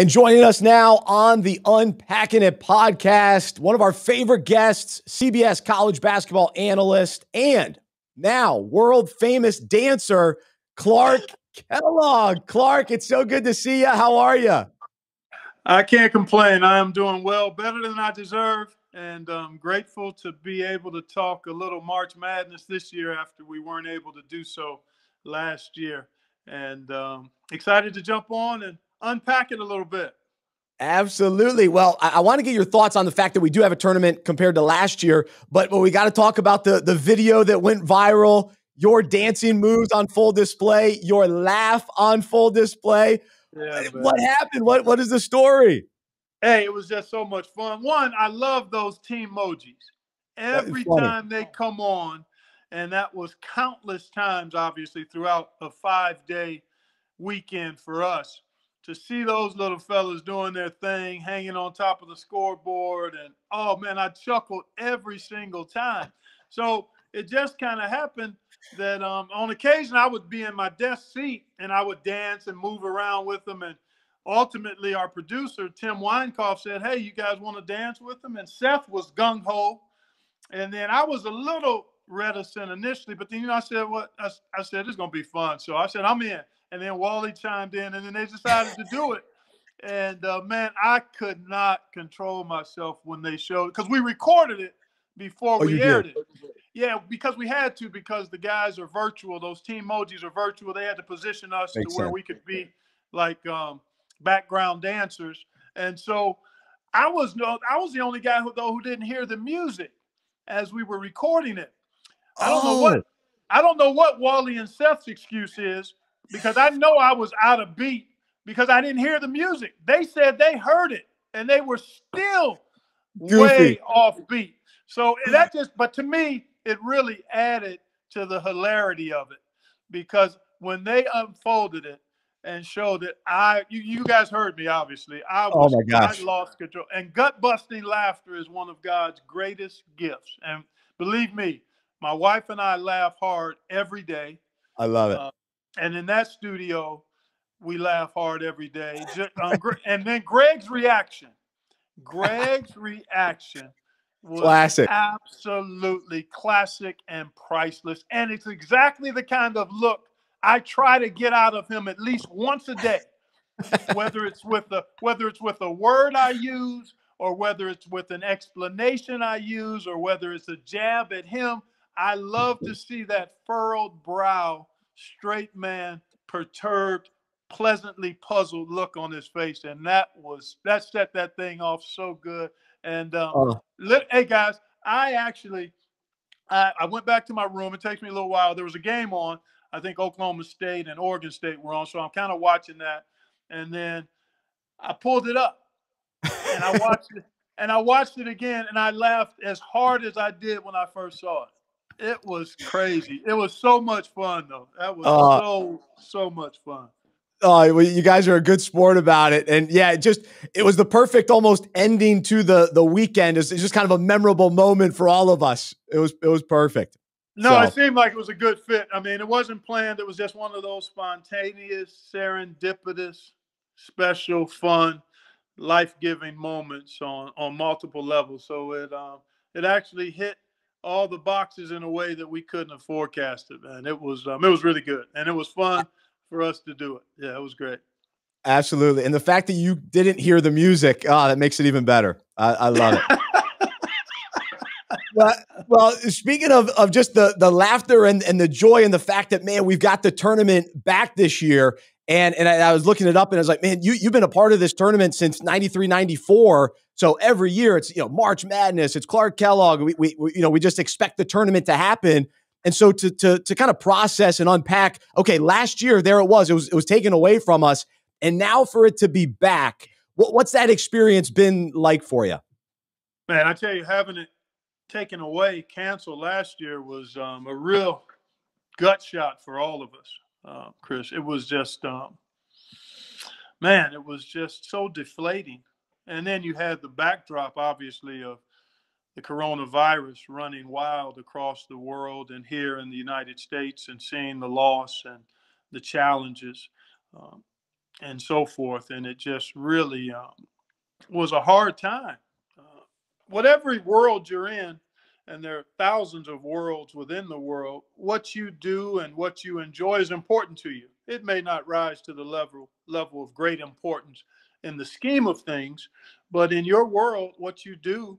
And joining us now on the Unpacking It podcast, one of our favorite guests, CBS college basketball analyst, and now world famous dancer, Clark Kellogg. Clark, it's so good to see you. How are you? I can't complain. I am doing well, better than I deserve, and I'm grateful to be able to talk a little March Madness this year after we weren't able to do so last year. And excited to jump on and unpack it a little bit. Absolutely. Well, I want to get your thoughts on the fact that we do have a tournament compared to last year, but we got to talk about the video that went viral, your dancing moves on full display, your laugh on full display. Yeah, what happened? What is the story? Hey, it was just so much fun. One, I love those team emojis. Every time they come on, and that was countless times, obviously, throughout a 5-day weekend for us, to see those little fellas doing their thing, hanging on top of the scoreboard. And, oh, man, I chuckled every single time. So it just kind of happened that on occasion I would be in my desk seat and I would dance and move around with them. And ultimately, our producer, Tim Weinkoff, said, hey, you guys want to dance with them? And Seth was gung-ho. And then I was a little reticent initially, but then, I said, I said, it's going to be fun. So I said, I'm in. And then Wally chimed in, and then they decided to do it. And, man, I could not control myself when they showed it, because we recorded it before we aired it. Yeah, because we had to, because the guys are virtual. Those team emojis are virtual. They had to position us to where we could be like background dancers. And so I was the only guy who didn't hear the music as we were recording it. I don't know what Wally and Seth's excuse is, because I know I was out of beat because I didn't hear the music. They said they heard it and they were still way off beat. So but to me, it really added to the hilarity of it, because when they unfolded it and showed it, you guys heard me, obviously. I lost control. And gut-busting laughter is one of God's greatest gifts. And believe me, my wife and I laugh hard every day. I love it. And in that studio, we laugh hard every day. And then Greg's reaction was classic. Absolutely classic and priceless. And it's exactly the kind of look I try to get out of him at least once a day, whether it's with a word I use, or whether it's with an explanation I use, or whether it's a jab at him. I love to see that furrowed brow, straight man, perturbed, pleasantly puzzled look on his face. And that set that thing off so good. And hey guys, I went back to my room. It takes me a little while. There was a game on. I think Oklahoma State and Oregon State were on, so I'm kind of watching that. And then I pulled it up and I watched it, and I watched it again, and I laughed as hard as I did when I first saw it. It was crazy. It was so much fun, though. That was so much fun. Oh, well, you guys are a good sport about it. And yeah, it was the perfect almost ending to the weekend. It's just kind of a memorable moment for all of us. It was perfect. No, It seemed like it was a good fit. I mean, it wasn't planned. It was just one of those spontaneous, serendipitous, special, fun, life-giving moments on multiple levels. So it actually hit all the boxes in a way that we couldn't have forecasted, man. It was really good, and it was fun for us to do it. Yeah, it was great. Absolutely. And the fact that you didn't hear the music, that makes it even better. I love it. Well, speaking of just the laughter and the joy and the fact that, man, we've got the tournament back this year. And I was looking it up and I was like, man, you've been a part of this tournament since 93, 94. So every year it's, March Madness, it's Clark Kellogg. We just expect the tournament to happen. And so to kind of process and unpack, okay, last year there it was taken away from us. And now for it to be back, what's that experience been like for you? Man, I tell you, having it taken away, canceled last year was a real gut shot for all of us, Chris. It was just, it was just so deflating. And then you had the backdrop, obviously, of the coronavirus running wild across the world and here in the United States, and seeing the loss and the challenges. and so forth. And it just really was a hard time. Whatever world you're in, and there are thousands of worlds within the world, what you do and what you enjoy is important to you. It may not rise to the level of great importance in the scheme of things, but in your world, what you do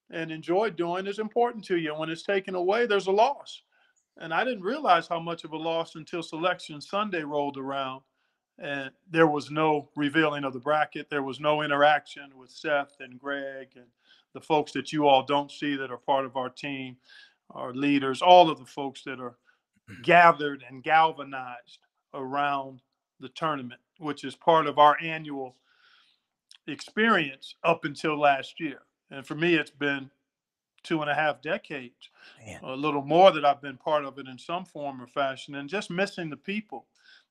and enjoy doing is important to you. And when it's taken away, there's a loss. And I didn't realize how much of a loss until Selection Sunday rolled around. And there was no revealing of the bracket. There was no interaction with Seth and Greg and the folks that you all don't see that are part of our team, our leaders, all of the folks that are gathered and galvanized around the tournament, which is part of our annual experience up until last year. And for me, it's been 2.5 decades, Man. a little more, that I've been part of it in some form or fashion, and just missing the people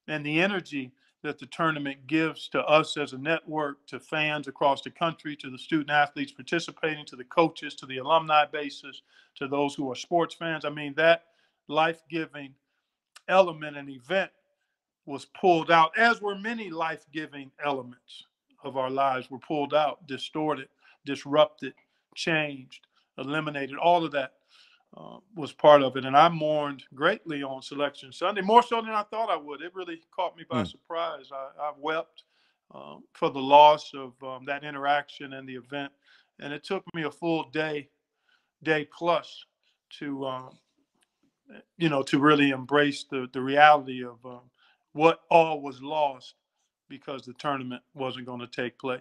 and the energy that the tournament gives to us as a network, to fans across the country, to the student athletes participating, to the coaches, to the alumni bases, to those who are sports fans. I mean, that life-giving element and event was pulled out, as were many life-giving elements of our lives were pulled out, distorted, disrupted, changed, eliminated. All of that was part of it. And I mourned greatly on Selection Sunday, more so than I thought I would. It really caught me by surprise. I wept for the loss of that interaction and the event. And it took me a full day plus to, to really embrace the reality of what all was lost because the tournament wasn't going to take place.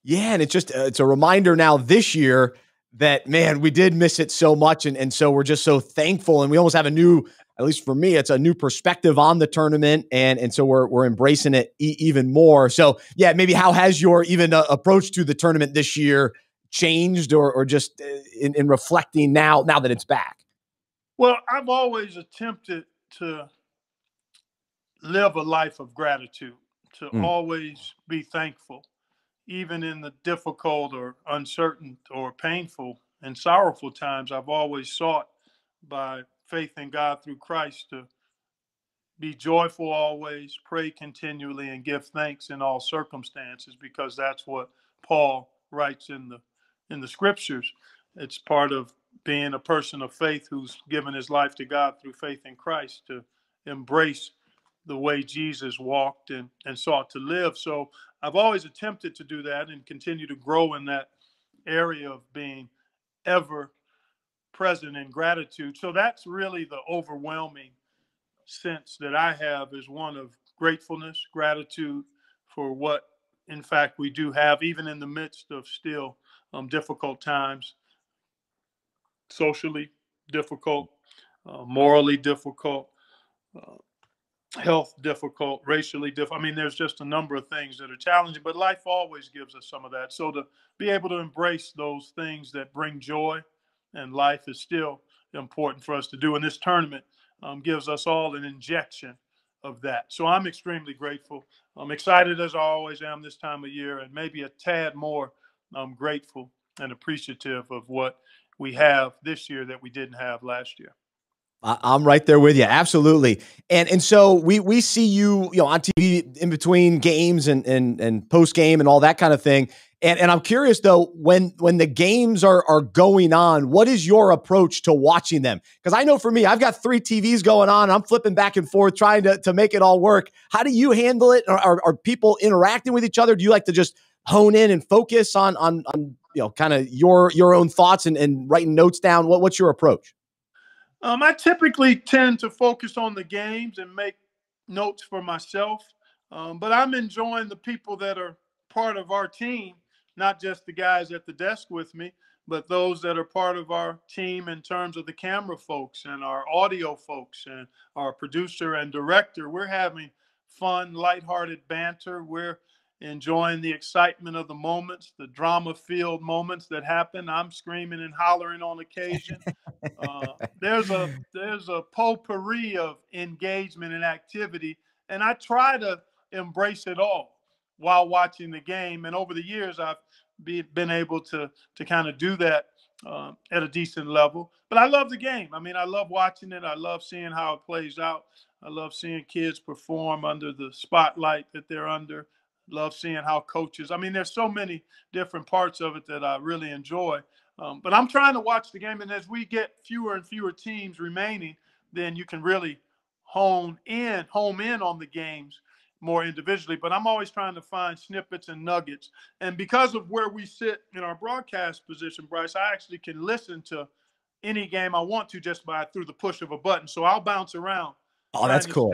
Yeah, and it's a reminder now this year that, man, we did miss it so much, and so we're just so thankful, and we almost have a new, at least for me, it's a new perspective on the tournament, and so we're embracing it even more. So yeah, maybe how has your even approach to the tournament this year changed, or just in reflecting now that it's back? Well, I've always attempted to live a life of gratitude, to always be thankful, even in the difficult or uncertain or painful and sorrowful times. I've always sought, by faith in God through Christ, to be joyful always, pray continually, and give thanks in all circumstances, because that's what Paul writes in the scriptures. It's part of being a person of faith who's given his life to God through faith in Christ, to embrace the way Jesus walked and sought to live. So I've always attempted to do that and continue to grow in that area of being ever present in gratitude. So that's really the overwhelming sense that I have, is one of gratefulness, gratitude for what, in fact, we do have, even in the midst of still difficult times, socially difficult, morally difficult, health difficult, racially difficult. I mean, there's just a number of things that are challenging, but life always gives us some of that. So to be able to embrace those things that bring joy and life is still important for us to do. And this tournament gives us all an injection of that. So I'm extremely grateful. I'm excited, as I always am this time of year, and maybe a tad more grateful and appreciative of what we have this year that we didn't have last year. I'm right there with you. Absolutely. And so we see you, on TV in between games and post game and all that kind of thing. And I'm curious though, when the games are going on, what is your approach to watching them? Because I know for me, I've got 3 TVs going on. I'm flipping back and forth trying to make it all work. How do you handle it? Are people interacting with each other? Do you like to just hone in and focus on kind of your own thoughts and writing notes down? What's your approach? I typically tend to focus on the games and make notes for myself, but I'm enjoying the people that are part of our team, not just the guys at the desk with me, but those that are part of our team in terms of the camera folks and our audio folks and our producer and director. We're having fun, lighthearted banter. We're enjoying the excitement of the moments, the drama-filled moments that happen. I'm screaming and hollering on occasion. There's a potpourri of engagement and activity, and I try to embrace it all while watching the game. And over the years, I've been able to kind of do that at a decent level. But I love the game. I mean, I love watching it. I love seeing how it plays out. I love seeing kids perform under the spotlight that they're under. Love seeing how coaches, I mean, there's so many different parts of it that I really enjoy. But I'm trying to watch the game. And as we get fewer and fewer teams remaining, then you can really home in on the games more individually. But I'm always trying to find snippets and nuggets. And because of where we sit in our broadcast position, Bryce, I actually can listen to any game I want to just by through the push of a button. So I'll bounce around. Oh, that's cool.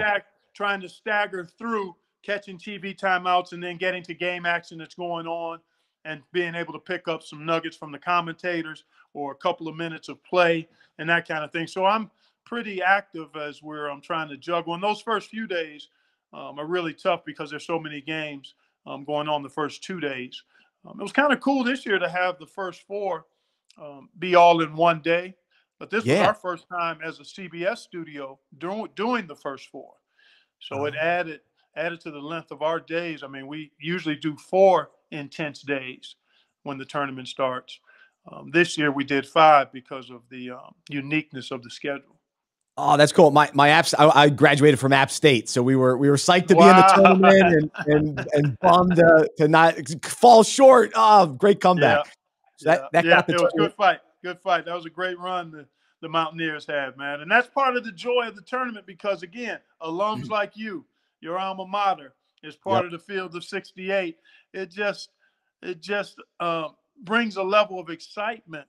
Trying to stagger through catching TV timeouts and then getting to game action that's going on and being able to pick up some nuggets from the commentators or a couple of minutes of play and that kind of thing. So I'm pretty active as I'm trying to juggle. And those first few days are really tough because there's so many games going on the first 2 days. It was kind of cool this year to have the first four be all in one day. But this was our first time as a CBS studio doing the first four. So it added to the length of our days. I mean, we usually do 4 intense days when the tournament starts. This year we did 5 because of the uniqueness of the schedule. Oh, that's cool. I graduated from App State, so we were psyched to be in the tournament and bummed to not fall short. Oh, great comeback. Yeah. So it was a good fight. Good fight. That was a great run the Mountaineers had, man. And that's part of the joy of the tournament because, again, alums like you, your alma mater, is part of the field of 68. It just brings a level of excitement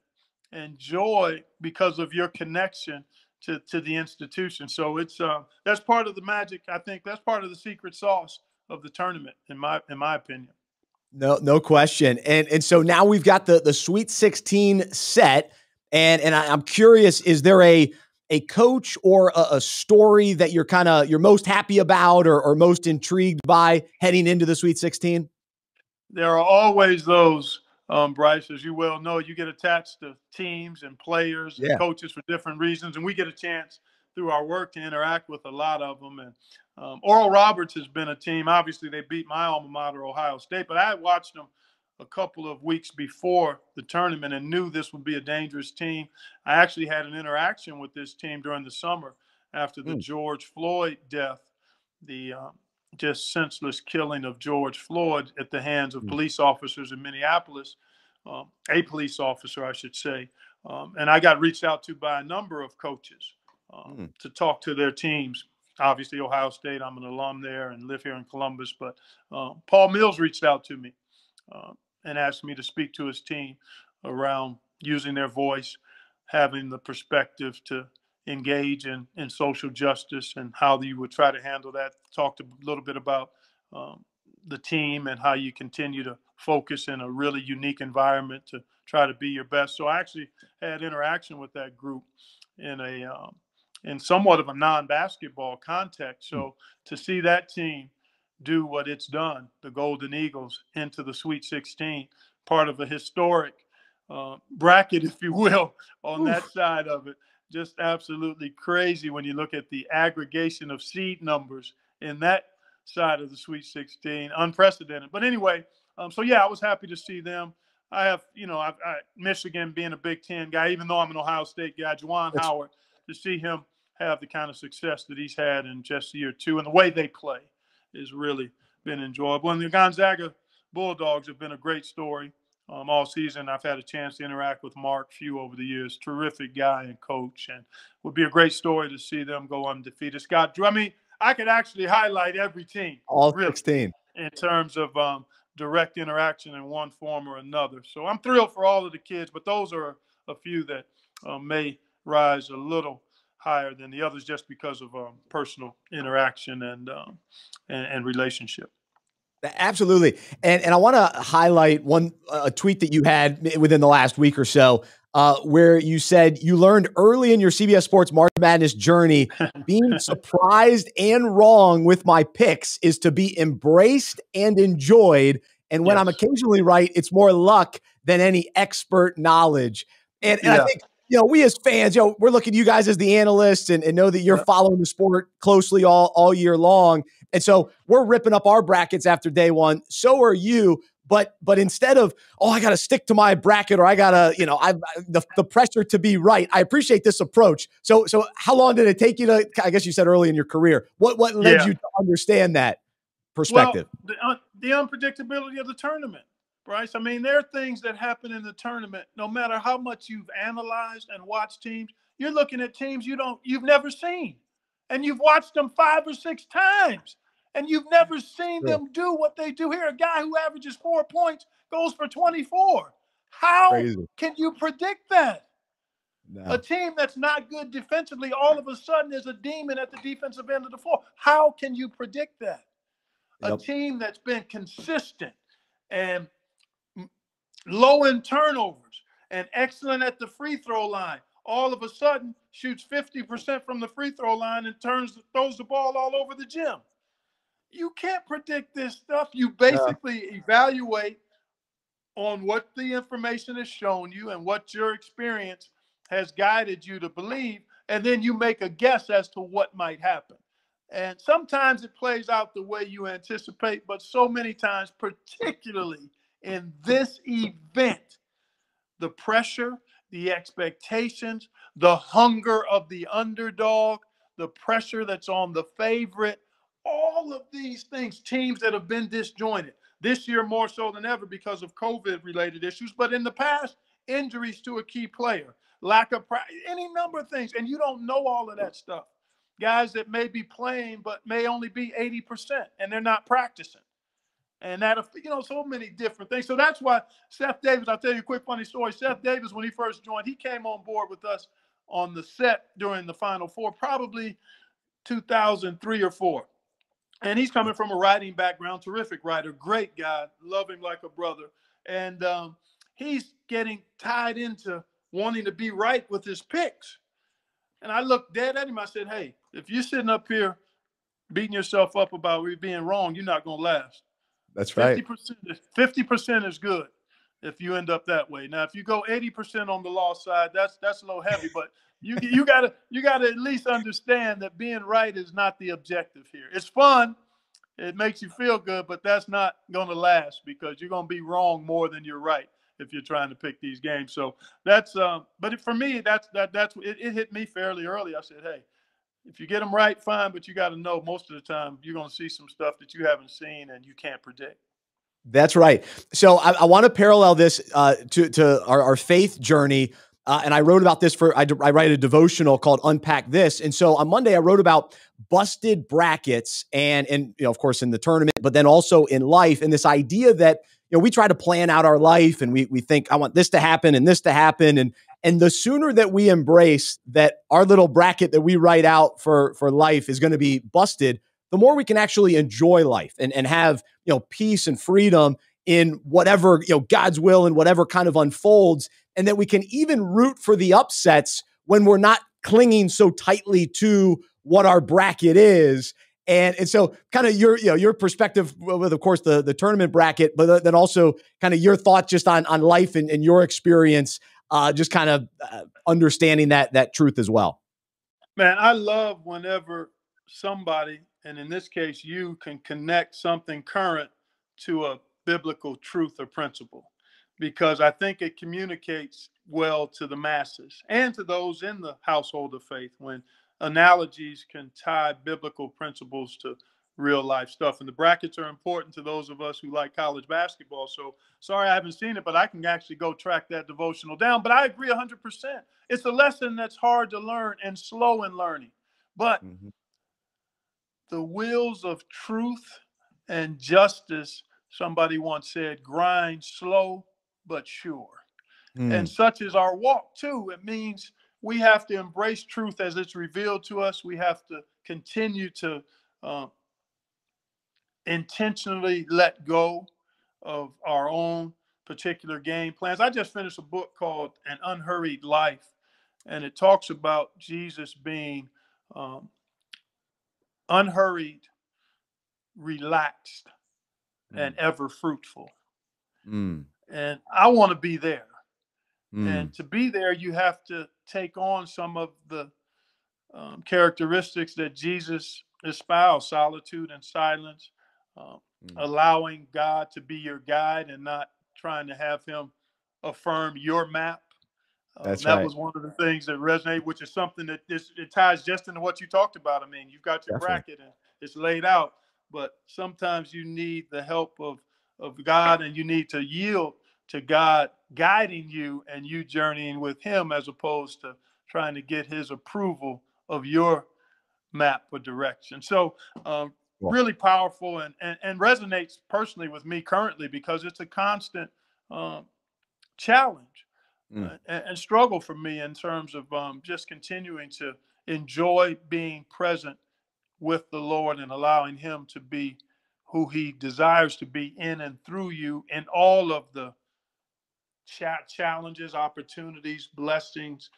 and joy because of your connection to the institution. So it's that's part of the magic. I think that's part of the secret sauce of the tournament, in my opinion. No question. And so now we've got the Sweet 16 set. And I'm curious, is there a coach or a story that you're most happy about or most intrigued by heading into the Sweet 16? There are always those, Bryce, as you well know. You get attached to teams and players and coaches for different reasons, and we get a chance through our work to interact with a lot of them. And Oral Roberts has been a team. Obviously, they beat my alma mater, Ohio State, but I had watched them a couple of weeks before the tournament and knew this would be a dangerous team. I actually had an interaction with this team during the summer after the George Floyd death, the just senseless killing of George Floyd at the hands of police officers in Minneapolis, a police officer, I should say. And I got reached out to by a number of coaches to talk to their teams. Obviously, Ohio State, I'm an alum there and live here in Columbus, but Paul Mills reached out to me and asked me to speak to his team around using their voice, having the perspective to engage in social justice and how you would try to handle that. Talked a little bit about the team and how you continue to focus in a really unique environment to try to be your best. So I actually had interaction with that group in somewhat of a non-basketball context. So to see that team do what it's done, the Golden Eagles into the Sweet 16, part of a historic bracket, if you will, on that side of it. Just absolutely crazy when you look at the aggregation of seed numbers in that side of the Sweet 16, unprecedented. But anyway, so yeah, I was happy to see them. I have, Michigan being a Big Ten guy, even though I'm an Ohio State guy, Juwan Howard, to see him have the kind of success that he's had in just year 2 and the way they play has really been enjoyable. And the Gonzaga Bulldogs have been a great story all season. I've had a chance to interact with Mark Few over the years. Terrific guy and coach, and would be a great story to see them go undefeated. Scott Drew, I mean, I could actually highlight every team. All 16. In terms of direct interaction in one form or another. So I'm thrilled for all of the kids, but those are a few that may rise a little higher than the others just because of personal interaction and relationship. Absolutely. And I want to highlight a tweet that you had within the last week or so, where you said you learned early in your CBS Sports March Madness journey, being surprised and wrong with my picks is to be embraced and enjoyed. And when I'm occasionally right, it's more luck than any expert knowledge. And I think, we as fans, we're looking at you guys as the analysts and know that you're following the sport closely all year long. And so we're ripping up our brackets after day one. So are you. But instead of, oh, I got to stick to my bracket, or I got to, the pressure to be right. I appreciate this approach. So how long did it take you to, I guess you said early in your career, what led you to understand that perspective? Well, the unpredictability of the tournament, Bryce. I mean, there are things that happen in the tournament, no matter how much you've analyzed and watched teams, you're looking at teams you've never seen. And you've watched them 5 or 6 times. And you've never seen them do what they do here. A guy who averages 4 points goes for 24. How can you predict that? No. A team that's not good defensively all of a sudden is a demon at the defensive end of the floor. How can you predict that? A team that's been consistent and low in turnovers and excellent at the free throw line, all of a sudden shoots 50% from the free throw line and throws the ball all over the gym. You can't predict this stuff. You basically evaluate on what the information has shown you and what your experience has guided you to believe, and then you make a guess as to what might happen. And sometimes it plays out the way you anticipate, but so many times, particularly in this event, the pressure, the expectations, the hunger of the underdog, the pressure that's on the favorite, all of these things, teams that have been disjointed. This year more so than ever because of COVID-related issues, but in the past, injuries to a key player, lack of practice, any number of things, and you don't know all of that stuff. Guys that may be playing but may only be 80% and they're not practicing. And that, so many different things. So that's why Seth Davis, I'll tell you a quick funny story. Seth Davis, when he first joined, he came on board with us on the set during the Final Four, probably 2003 or 4. And he's coming from a writing background, terrific writer, great guy, love him like a brother. And he's getting tied into wanting to be right with his picks. And I looked dead at him. I said, hey, if you're sitting up here beating yourself up about being wrong, you're not going to last. That's right. 50% is good if you end up that way. Now, if you go 80% on the loss side, that's a little heavy, but you gotta at least understand that being right is not the objective here. It's fun, it makes you feel good, but that's not going to last because you're going to be wrong more than you're right if you're trying to pick these games. So that's but for me, it hit me fairly early. I said, hey, if you get them right, fine, but you got to know most of the time you're going to see some stuff that you haven't seen and you can't predict. That's right. So I want to parallel this to our faith journey. And I wrote about this I write a devotional called Unpack This. And so on Monday, I wrote about busted brackets and of course, in the tournament, but then also in life. And this idea that, we try to plan out our life and we think, I want this to happen and this to happen. And the sooner that we embrace that our little bracket that we write out for life is going to be busted, the more we can actually enjoy life and have, peace and freedom in whatever, God's will and whatever kind of unfolds. And that we can even root for the upsets when we're not clinging so tightly to what our bracket is. And so kind of your perspective with, of course, the tournament bracket, but then also kind of your thoughts just on life and your experience, just kind of understanding that truth as well. Man, I love whenever somebody, and in this case, you can connect something current to a biblical truth or principle, because I think it communicates well to the masses and to those in the household of faith when analogies can tie biblical principles to real life stuff. And the brackets are important to those of us who like college basketball. So sorry I haven't seen it, but I can actually go track that devotional down. But I agree 100%. It's a lesson that's hard to learn and slow in learning. But the wheels of truth and justice, somebody once said, grind slow but sure. And such is our walk too. It means we have to embrace truth as it's revealed to us. We have to continue to intentionally let go of our own particular game plans. I just finished a book called An Unhurried Life, and it talks about Jesus being unhurried, relaxed, and ever fruitful. And I want to be there. And to be there, you have to take on some of the characteristics that Jesus espoused: solitude and silence, allowing God to be your guide and not trying to have him affirm your map. That was one of the things that resonated, which is something that it ties just into what you talked about. I mean, you've got your bracket and it's laid out, but sometimes you need the help of God, and you need to yield to God guiding you and you journeying with him, as opposed to trying to get his approval of your map or direction. So really powerful and resonates personally with me currently, because it's a constant challenge and struggle for me in terms of just continuing to enjoy being present with the Lord and allowing him to be who he desires to be in and through you in all of the challenges, opportunities, blessings,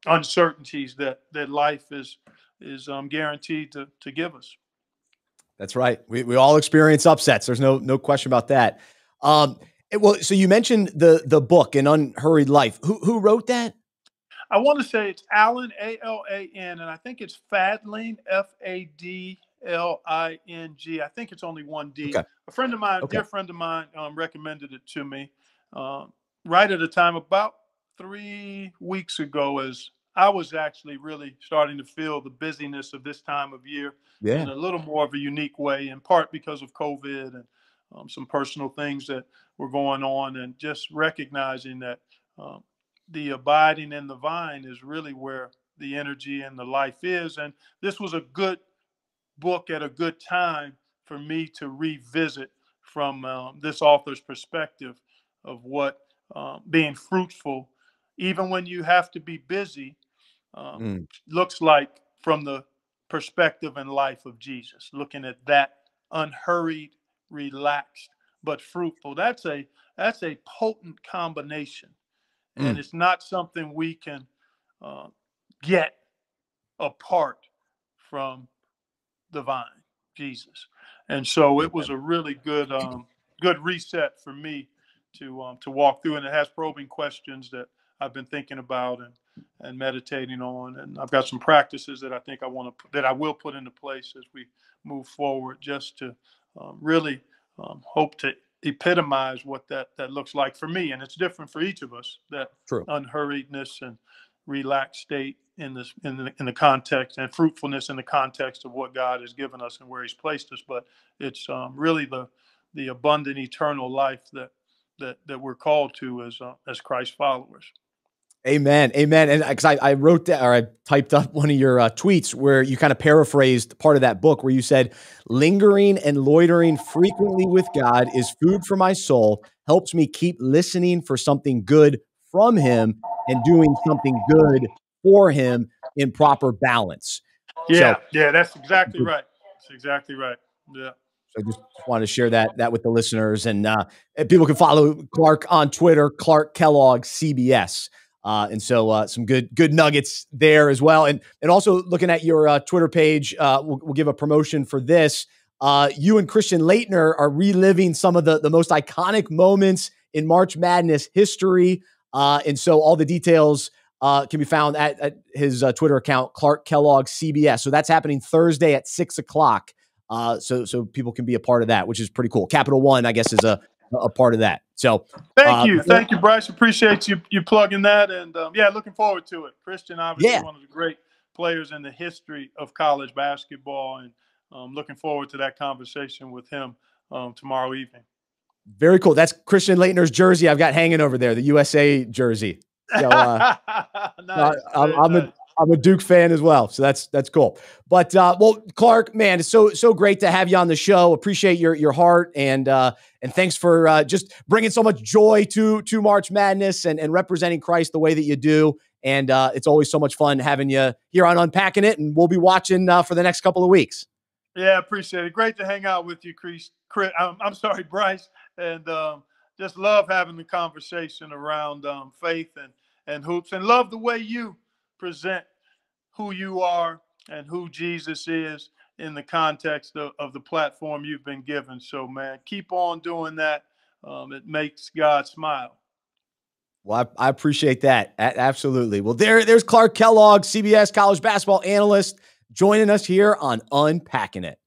uncertainties that life is guaranteed to give us. That's right. We all experience upsets. There's no question about that. Well, so you mentioned the book, An Unhurried Life. Who wrote that? I want to say it's Alan, Alan, and I think it's Fadling, Fadling. I think it's only one D. Okay. A friend of mine, dear friend of mine, recommended it to me right at a time about 3 weeks ago, as I was actually really starting to feel the busyness of this time of year in a little more of a unique way, in part because of COVID and some personal things that were going on, and just recognizing that the abiding in the vine is really where the energy and the life is. And this was a good book at a good time for me to revisit from this author's perspective of what being fruitful, even when you have to be busy, looks like from the perspective and life of Jesus, looking at that unhurried, relaxed, but fruitful. That's a potent combination. And it's not something we can get apart from the vine, Jesus. And so it was a really good reset for me to walk through. And it has probing questions that I've been thinking about and meditating on. And I've got some practices that I think I will put into place as we move forward, just to really hope to epitomize what that looks like for me. And it's different for each of us, that unhurriedness and relaxed state in the context, and fruitfulness in the context of what God has given us and where he's placed us. But it's really the abundant eternal life that we're called to as Christ followers. Amen. Amen. And because I wrote that, or I typed up one of your tweets where you kind of paraphrased part of that book, where you said, lingering and loitering frequently with God is food for my soul, helps me keep listening for something good from him and doing something good for him in proper balance. Yeah. That's exactly right. That's exactly right. Yeah. So I just wanted to share that with the listeners, and people can follow Clark on Twitter, Clark Kellogg, CBS. And so some good nuggets there as well. And also looking at your Twitter page, we'll give a promotion for this. You and Christian Laettner are reliving some of the most iconic moments in March Madness history. And so all the details can be found at his Twitter account, Clark Kellogg CBS. So that's happening Thursday at 6:00. So people can be a part of that, which is pretty cool. Capital One, I guess, is a part of that. So thank you, Bryce. Appreciate you plugging that, and looking forward to it. Christian, obviously one of the great players in the history of college basketball, and looking forward to that conversation with him tomorrow evening. Very cool. That's Christian Laettner's jersey I've got hanging over there, the USA jersey. So nice. I'm a Duke fan as well, so that's cool. But well, Clark, man, it's so great to have you on the show. Appreciate your heart, and thanks for just bringing so much joy to March Madness and representing Christ the way that you do. And it's always so much fun having you here on Unpacking It, and we'll be watching for the next couple of weeks. Yeah, appreciate it. Great to hang out with you, Chris. I'm sorry, Bryce, and just love having the conversation around faith and hoops, and love the way you present who you are and who Jesus is in the context of the platform you've been given. So, man, keep on doing that. It makes God smile. Well, I appreciate that. Absolutely. Well, there's Clark Kellogg, CBS college basketball analyst, joining us here on Unpacking It.